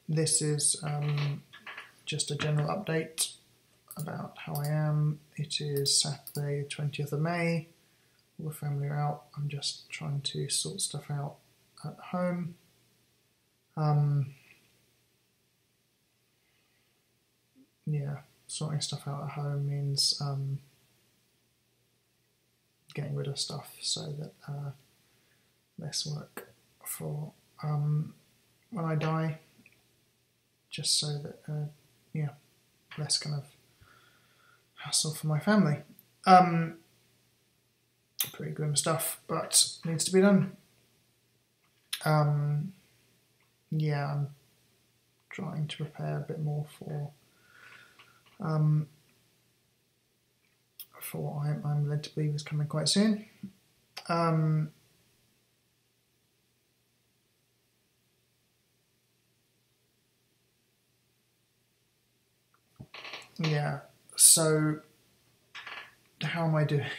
This is just a general update about how I am. It is Saturday, 20th of May. All the family are out. I'm just trying to sort stuff out at home. Yeah, sorting stuff out at home means getting rid of stuff so that less work for when I die, just so that yeah, less kind of hassle for my family. Pretty grim stuff, but needs to be done. Yeah, I'm trying to prepare a bit more for what I'm led to believe is coming quite soon. Yeah, so how am I doing?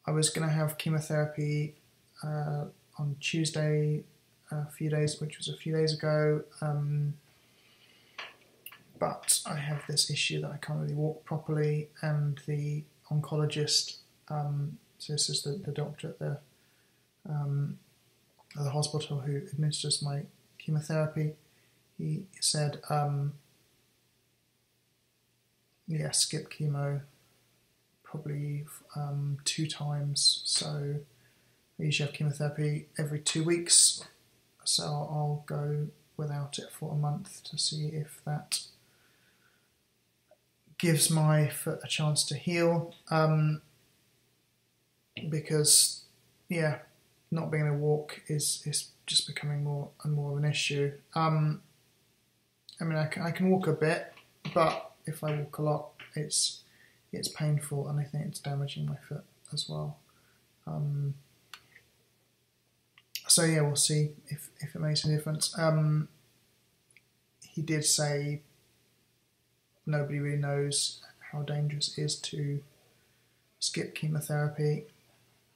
I was going to have chemotherapy on Tuesday, which was a few days ago, but I have this issue that I can't really walk properly, and the oncologist, so this is the doctor at the hospital who administers my chemotherapy, he said, yeah, skip chemo probably 2 times, so I usually have chemotherapy every 2 weeks, so I'll go without it for a month to see if that gives my foot a chance to heal, because yeah, not being able to walk is just becoming more and more of an issue. I mean, I can walk a bit, but if I walk a lot, it's painful, and I think it's damaging my foot as well. So yeah, we'll see if it makes a difference. He did say nobody really knows how dangerous it is to skip chemotherapy.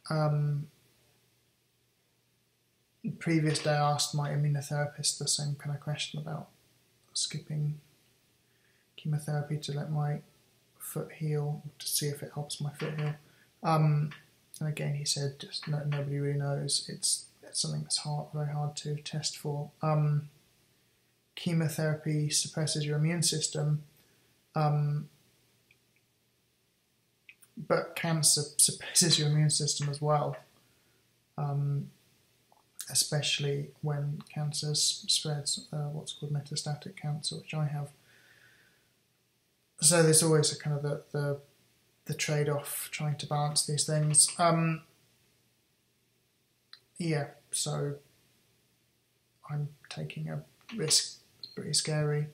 The previous day I asked my immunotherapist the same kind of question about skipping chemotherapy to let my foot heal, to see if it helps my foot heal. And again, he said just nobody really knows. It's something that's very hard to test for. Chemotherapy suppresses your immune system, but cancer suppresses your immune system as well, especially when cancer spreads, what's called metastatic cancer, which I have. So there's always a kind of the trade-off, trying to balance these things. Yeah, so I'm taking a risk. It's pretty scary.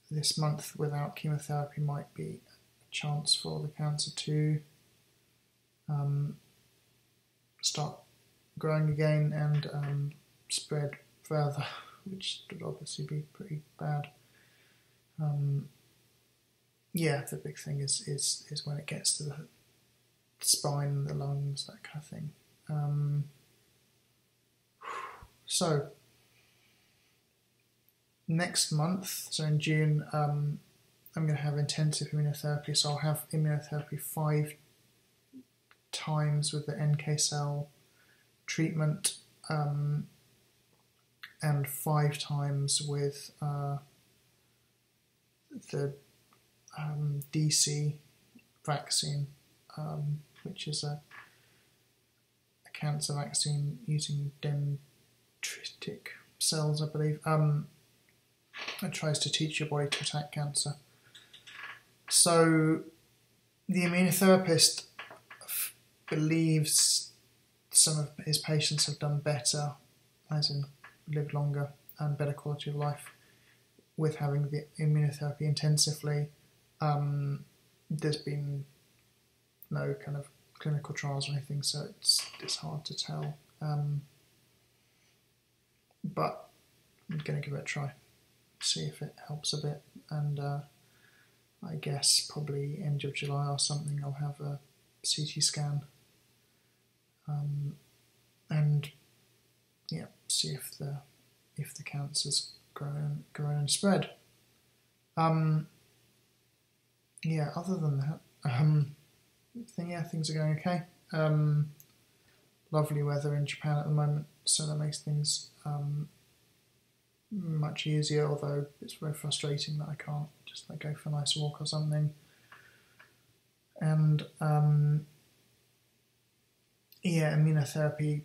This month without chemotherapy might be a chance for the cancer to start growing again and spread further, which would obviously be pretty bad. Yeah, the big thing is when it gets to the spine, the lungs, that kind of thing. So next month, so in June, I'm going to have intensive immunotherapy. So I'll have immunotherapy 5 times with the NK cell treatment, and 5 times with the DC vaccine, which is a cancer vaccine using dendritic cells, I believe. It tries to teach your body to attack cancer. So the immunotherapist believes some of his patients have done better, as in lived longer and better quality of life, with having the immunotherapy intensively. There's been no kind of clinical trials or anything, so it's hard to tell. But I'm going to give it a try, see if it helps a bit, and I guess probably end of July or something I'll have a CT scan, and yeah, see if the cancer's grown and spread. Yeah, other than that, things are going okay. Lovely weather in Japan at the moment, so that makes things much easier, although it's very frustrating that I can't just go for a nice walk or something. And immunotherapy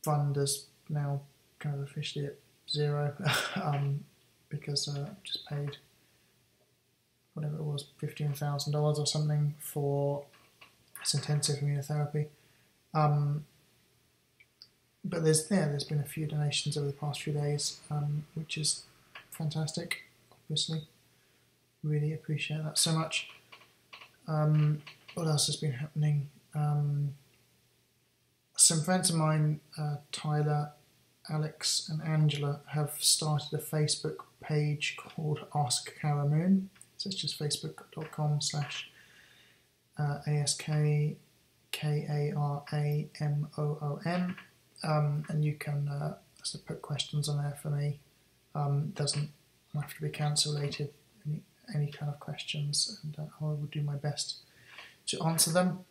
fund is now kind of officially at zero because I just paid whatever it was, $15,000 or something for this intensive immunotherapy. But there's been a few donations over the past few days, which is fantastic, obviously. Really appreciate that so much. What else has been happening? Some friends of mine, Tyler, Alex and Angela, have started a Facebook page called Ask Cara Moon. So it's just facebook.com/AskKaramoon. And you can put questions on there for me. Doesn't have to be cancer related, any kind of questions, and I will do my best to answer them.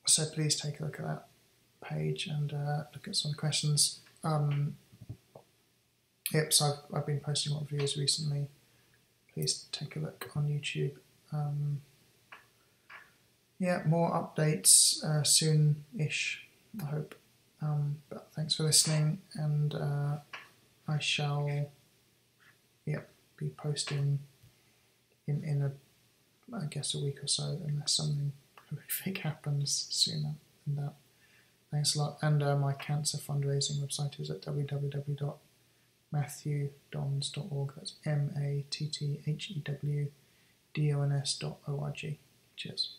So please take a look at that page and look at some of the questions. So I've been posting a lot of videos recently. Please take a look on YouTube. More updates soon-ish, I hope. But thanks for listening, and I shall be posting in a week or so, unless something horrific happens sooner than that. Thanks a lot. And my cancer fundraising website is at www.matthewdons.org. That's MATTHEWDONS.org. Cheers.